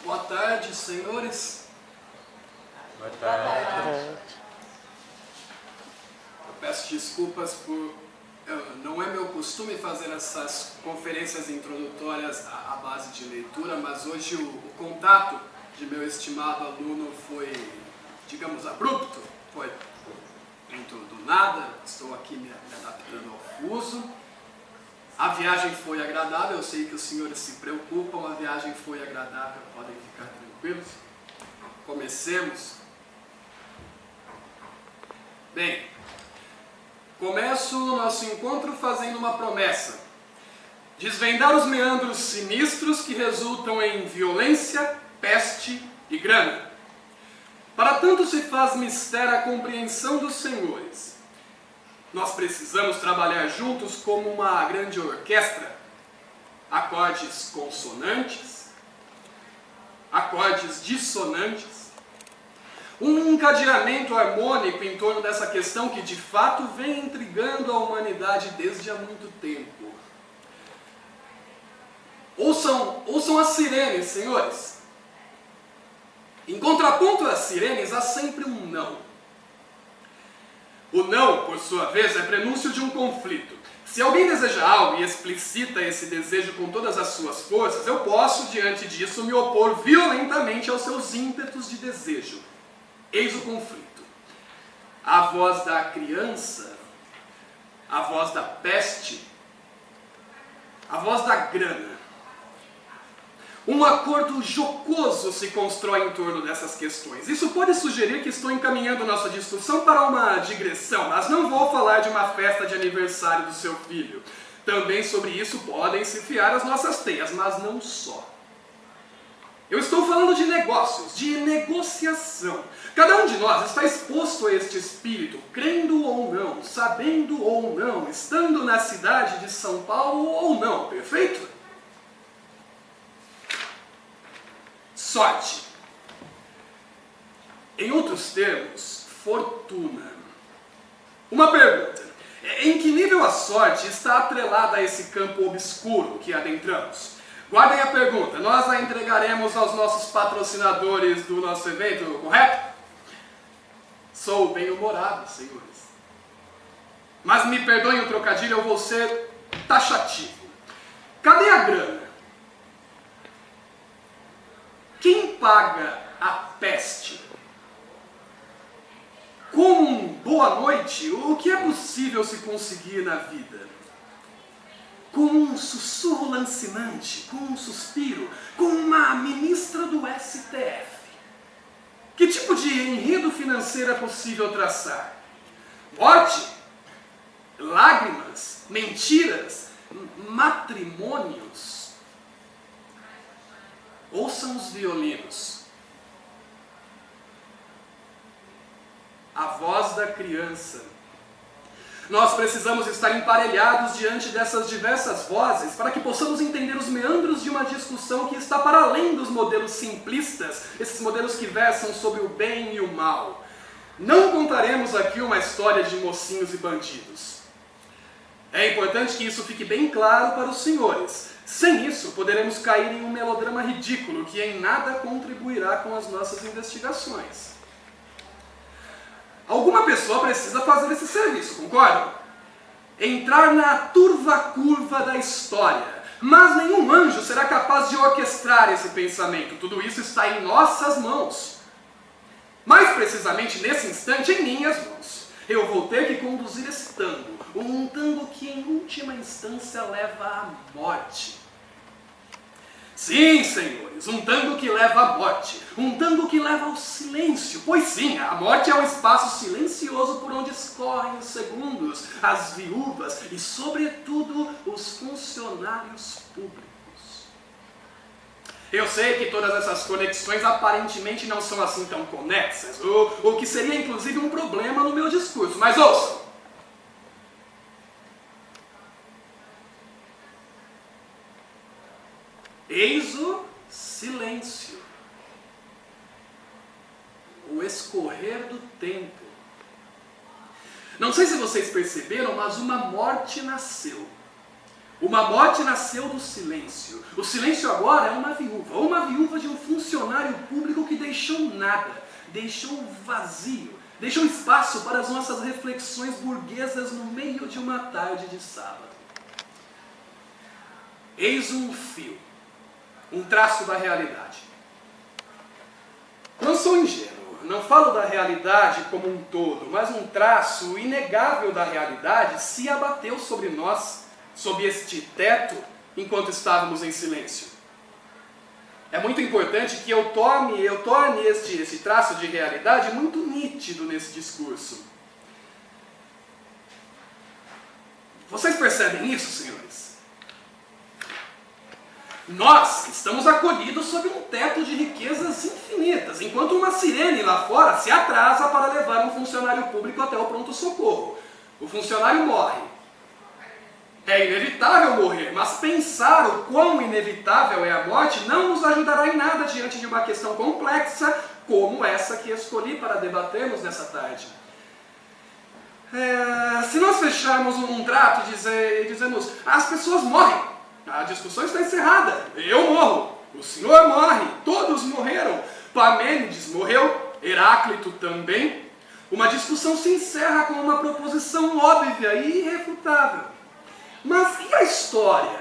Boa tarde, senhores. Boa tarde. Eu peço desculpas por... Não é meu costume fazer essas conferências introdutórias à base de leitura, mas hoje o contato de meu estimado aluno foi, digamos, abrupto. Foi dentro do nada, estou aqui me adaptando ao fuso. A viagem foi agradável, eu sei que os senhores se preocupam, a viagem foi agradável, podem ficar tranquilos. Comecemos. Bem, começo o nosso encontro fazendo uma promessa. Desvendar os meandros sinistros que resultam em violência, peste e grana. Para tanto se faz mistério a compreensão dos senhores. Nós precisamos trabalhar juntos como uma grande orquestra. Acordes consonantes, acordes dissonantes. Um encadeamento harmônico em torno dessa questão que de fato vem intrigando a humanidade desde há muito tempo. Ouçam as sirenes, senhores. Em contraponto às sirenes há sempre um não. O não, por sua vez, é prenúncio de um conflito. Se alguém deseja algo e explicita esse desejo com todas as suas forças, eu posso, diante disso, me opor violentamente aos seus ímpetos de desejo. Eis o conflito. A voz da criança, a voz da peste, a voz da grana. Um acordo jocoso se constrói em torno dessas questões. Isso pode sugerir que estou encaminhando nossa discussão para uma digressão, mas não vou falar de uma festa de aniversário do seu filho. Também sobre isso podem se fiar as nossas teias, mas não só. Eu estou falando de negócios, de negociação. Cada um de nós está exposto a este espírito, crendo ou não, sabendo ou não, estando na cidade de São Paulo ou não, perfeito? Sorte. Em outros termos, fortuna. Uma pergunta. Em que nível a sorte está atrelada a esse campo obscuro que adentramos? Guardem a pergunta. Nós a entregaremos aos nossos patrocinadores do nosso evento, correto? Sou bem-humorado, senhores. Mas me perdoem o trocadilho, eu vou ser taxativo. Cadê a grana? Quem paga a peste? Com boa noite, o que é possível se conseguir na vida? Com um sussurro lancinante, com um suspiro, com uma ministra do STF. Que tipo de enredo financeiro é possível traçar? Morte? Lágrimas? Mentiras? Matrimônios? Ouçam os violinos. A voz da criança. Nós precisamos estar emparelhados diante dessas diversas vozes para que possamos entender os meandros de uma discussão que está para além dos modelos simplistas, esses modelos que versam sobre o bem e o mal. Não contaremos aqui uma história de mocinhos e bandidos. É importante que isso fique bem claro para os senhores. Sem isso, poderemos cair em um melodrama ridículo que em nada contribuirá com as nossas investigações. Alguma pessoa precisa fazer esse serviço, concordam? Entrar na turva curva da história. Mas nenhum anjo será capaz de orquestrar esse pensamento. Tudo isso está em nossas mãos. Mais precisamente nesse instante, em minhas mãos. Eu vou ter que conduzir esse tango. Um tango que em última instância leva à morte. Sim, senhores, um tango que leva à morte. Um tango que leva ao silêncio. Pois sim, a morte é um espaço silencioso por onde escorrem os segundos, as viúvas e, sobretudo, os funcionários públicos. Eu sei que todas essas conexões aparentemente não são assim tão conexas, o que seria inclusive um problema no meu discurso, mas ouçam! Eis o silêncio, o escorrer do tempo. Não sei se vocês perceberam, mas uma morte nasceu. Uma morte nasceu do silêncio. O silêncio agora é uma viúva de um funcionário público que deixou nada, deixou vazio, deixou espaço para as nossas reflexões burguesas no meio de uma tarde de sábado. Eis um fio, um traço da realidade. Não sou ingênuo, não falo da realidade como um todo, mas um traço inegável da realidade se abateu sobre nós, sob este teto, enquanto estávamos em silêncio. É muito importante que eu torne esse traço de realidade muito nítido nesse discurso. Vocês percebem isso, senhores? Nós estamos acolhidos sob um teto de riquezas infinitas, enquanto uma sirene lá fora se atrasa para levar um funcionário público até o pronto-socorro. O funcionário morre. É inevitável morrer, mas pensar o quão inevitável é a morte não nos ajudará em nada diante de uma questão complexa como essa que escolhi para debatermos nessa tarde. Se nós fecharmos um trato e dizemos, as pessoas morrem, a discussão está encerrada, eu morro, o senhor morre, todos morreram, Parmênides morreu, Heráclito também, uma discussão se encerra com uma proposição óbvia e irrefutável. Mas e a história?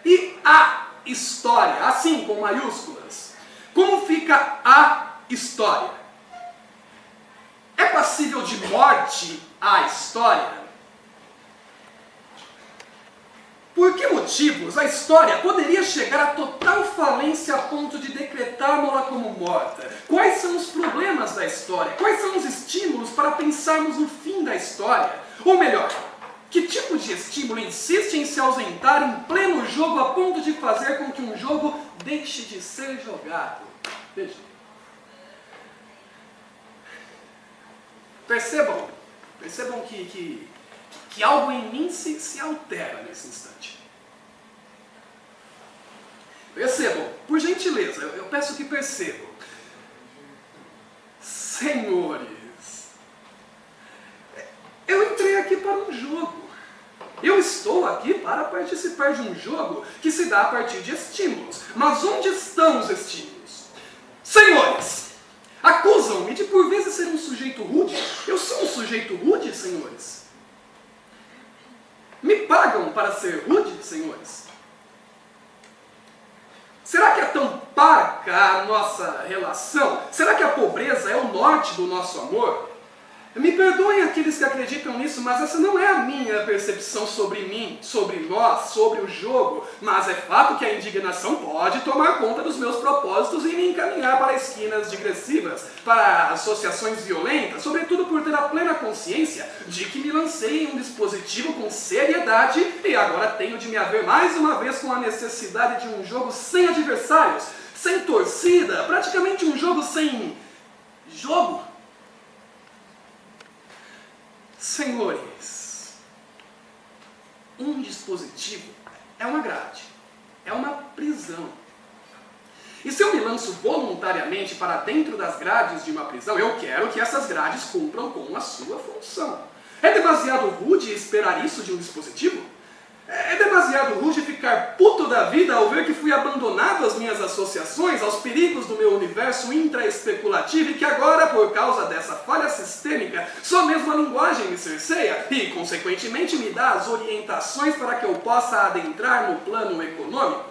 E a história, assim com maiúsculas? Como fica a história? É passível de morte a história? Por que motivos a história poderia chegar a total falência a ponto de decretármos-la como morta? Quais são os problemas da história? Quais são os estímulos para pensarmos no fim da história? Ou melhor, que tipo de estímulo insiste em se ausentar em pleno jogo a ponto de fazer com que um jogo deixe de ser jogado? Vejam. Percebam que algo em mim se altera nesse instante. Percebam, por gentileza, eu peço que percebam. Senhores, eu entrei aqui para um jogo. Eu estou aqui para participar de um jogo que se dá a partir de estímulos. Mas onde estão os estímulos? Senhores, acusam-me de por vezes ser um sujeito rude. Eu sou um sujeito rude, senhores? Me pagam para ser rude, senhores? Será que é tão parca a nossa relação? Será que a pobreza é o norte do nosso amor? Me perdoem aqueles que acreditam nisso, mas essa não é a minha percepção sobre mim, sobre nós, sobre o jogo. Mas é fato que a indignação pode tomar conta dos meus propósitos e me encaminhar para esquinas digressivas, para associações violentas, sobretudo por ter a plena consciência de que me lancei em um dispositivo com seriedade e agora tenho de me haver mais uma vez com a necessidade de um jogo sem adversários, sem torcida, praticamente um jogo sem jogo. Senhores, um dispositivo é uma grade, é uma prisão. E se eu me lanço voluntariamente para dentro das grades de uma prisão, eu quero que essas grades cumpram com a sua função. É demasiado rude esperar isso de um dispositivo? É demasiado rude ficar puto da vida ao ver que fui abandonado às minhas associações, aos perigos do meu universo intra-especulativo e que agora, por causa dessa falha sistêmica, só mesmo a linguagem me cerceia e, consequentemente, me dá as orientações para que eu possa adentrar no plano econômico?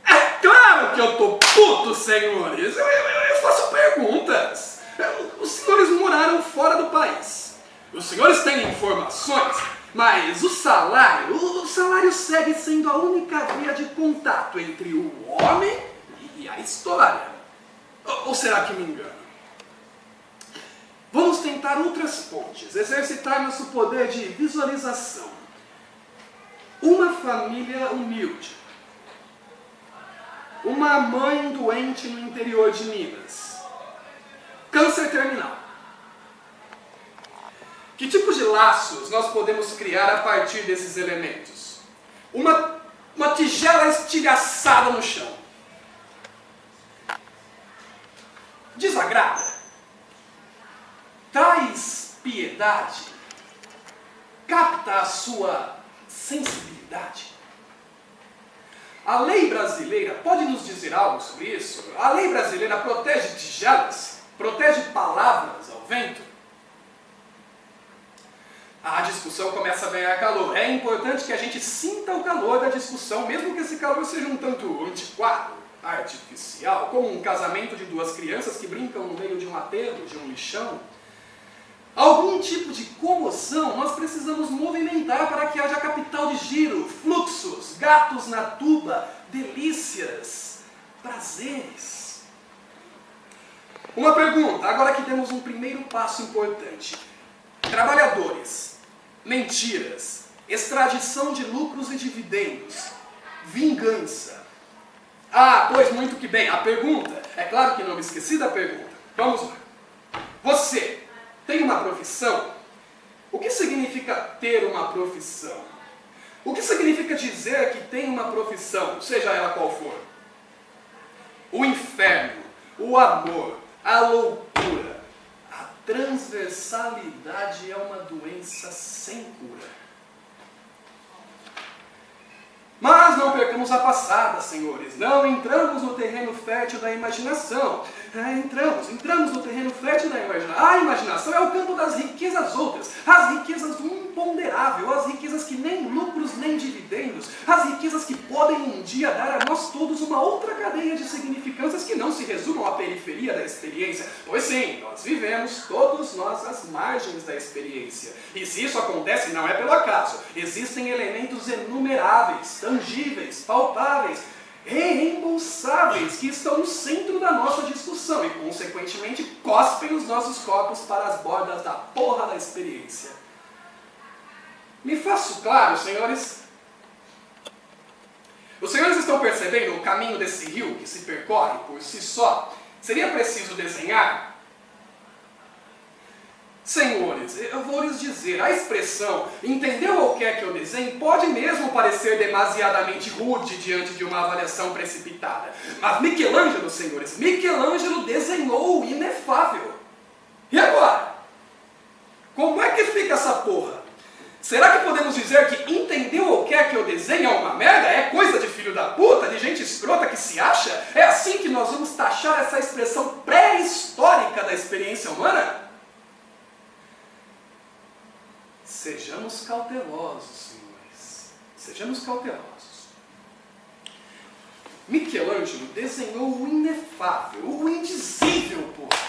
É claro que eu tô puto, senhores! Eu faço perguntas! Os senhores moraram fora do país. Os senhores têm informações, mas o salário segue sendo a única via de contato entre o homem e a história. Ou será que me engano? Vamos tentar outras pontes, exercitar nosso poder de visualização. Uma família humilde. Uma mãe doente no interior de Minas. Câncer terminal. Que tipos de laços nós podemos criar a partir desses elementos? Uma tigela estilhaçada no chão. Desagrada? Traz piedade? mata a sua sensibilidade? A lei brasileira pode nos dizer algo sobre isso? A lei brasileira protege tigelas? Protege palavras ao vento? A discussão começa a ganhar calor. É importante que a gente sinta o calor da discussão, mesmo que esse calor seja um tanto antiquado, artificial, como um casamento de duas crianças que brincam no meio de um aterro, de um lixão. Algum tipo de comoção nós precisamos movimentar para que haja capital de giro, fluxos, gatos na tuba, delícias, prazeres. Uma pergunta, agora que demos um primeiro passo importante. Trabalhadores, mentiras, extradição de lucros e dividendos, vingança. Ah, pois muito que bem, a pergunta, é claro que não me esqueci da pergunta. Vamos lá. Você tem uma profissão? O que significa ter uma profissão? O que significa dizer que tem uma profissão, seja ela qual for? O inferno, o amor, a loucura, a transversalidade é uma doença sem cura. Mas não percamos a passada, senhores. Não entramos no terreno fértil da imaginação. Entramos no terreno fértil da imaginação. A imaginação é o campo das riquezas outras. As riquezas do imponderável. As riquezas que nem lucros nem dividendos. As riquezas que podem um dia dar a nós todos uma outra cadeia de significâncias que não se resumam à periferia da experiência. Pois sim, nós vivemos, todos nós, às margens da experiência. E se isso acontece, não é pelo acaso. Existem elementos enumeráveis, tangíveis, palpáveis, reembolsáveis, que estão no centro da nossa discussão e, consequentemente, cospem os nossos corpos para as bordas da porra da experiência. Me faço claro, senhores? Os senhores estão percebendo o caminho desse rio que se percorre por si só? Seria preciso desenhar? Senhores, eu vou lhes dizer, a expressão entendeu ou quer que eu desenhe pode mesmo parecer demasiadamente rude diante de uma avaliação precipitada. Mas Michelangelo, senhores, Michelangelo desenhou o inefável. E agora? Como é que fica essa porra? Será que podemos dizer que entendeu ou quer que eu desenhe é uma merda? É coisa de filho da puta, de gente escrota que se acha? É assim que nós vamos taxar essa expressão pré-histórica da experiência humana? Sejamos cautelosos, senhores. Sejamos cautelosos. Michelangelo desenhou o inefável, o indizível, porra.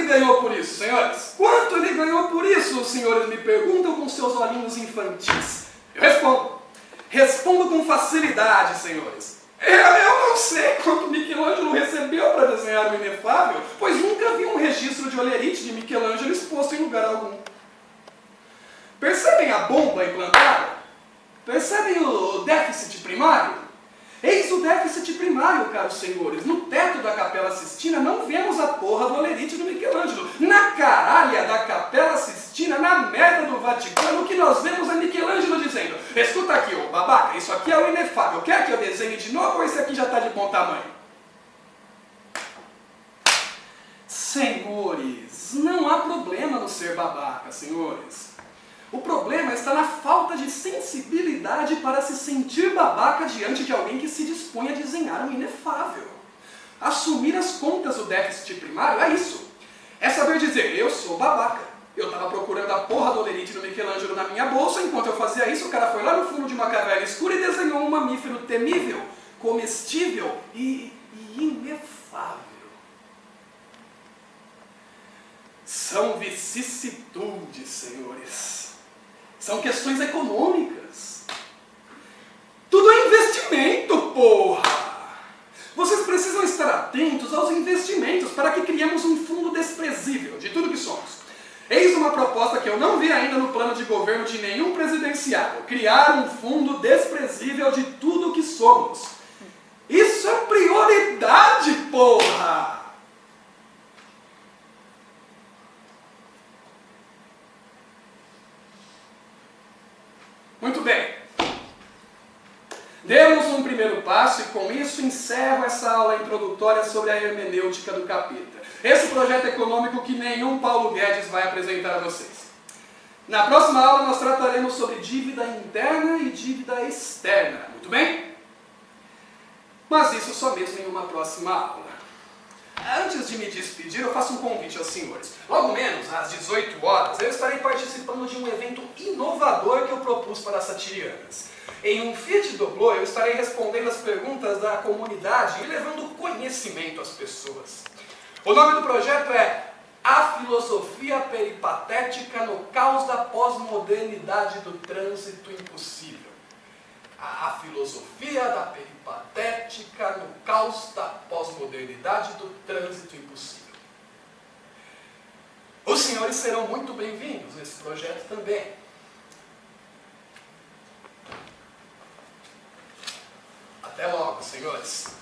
Ganhou por isso, senhores? Quanto ele ganhou por isso, os senhores me perguntam com seus olhinhos infantis? Eu respondo. Respondo com facilidade, senhores. Eu não sei quanto Michelangelo recebeu para desenhar o inefável, pois nunca vi um registro de olerite de Michelangelo exposto em lugar algum. Percebem a bomba implantada? Percebem o déficit primário? Eis o déficit primário, caros senhores. No teto da Capela Sistina não vemos a porra do olerite do Michelangelo. Na caralha da Capela Sistina, na merda do Vaticano, o que nós vemos é Michelangelo dizendo: escuta aqui, ô babaca, isso aqui é o inefável. Quer que eu desenhe de novo ou esse aqui já está de bom tamanho? Senhores, não há problema no ser babaca, senhores. O problema está na falta de sensibilidade para se sentir babaca diante de alguém que se dispõe a desenhar um inefável. Assumir as contas do déficit primário é isso. É saber dizer, eu sou babaca. Eu estava procurando a porra do olerite do Michelangelo na minha bolsa, enquanto eu fazia isso, o cara foi lá no fundo de uma caverna escura e desenhou um mamífero temível, comestível e inefável. São vicissitudes, senhores. São questões econômicas. Tudo é investimento, porra! Vocês precisam estar atentos aos investimentos para que criemos um fundo desprezível de tudo que somos. Eis uma proposta que eu não vi ainda no plano de governo de nenhum presidenciável. Criar um fundo desprezível de tudo que somos. Isso é prioridade, porra! Muito bem. Demos um primeiro passo e com isso encerro essa aula introdutória sobre a hermenêutica do capita. Esse projeto econômico que nenhum Paulo Guedes vai apresentar a vocês. Na próxima aula nós trataremos sobre dívida interna e dívida externa. Muito bem? Mas isso só mesmo em uma próxima aula. Antes de me despedir, eu faço um convite aos senhores. Logo menos, às 18 horas, eu estarei participando de um evento inovador que eu propus para as satirianas. Em um Fiat Doblô, eu estarei respondendo as perguntas da comunidade e levando conhecimento às pessoas. O nome do projeto é A Filosofia Peripatética no Caos da Pós-Modernidade do Trânsito Impossível. A filosofia da peripatética no caos da pós-modernidade do trânsito impossível. Os senhores serão muito bem-vindos nesse projeto também. Até logo, senhores.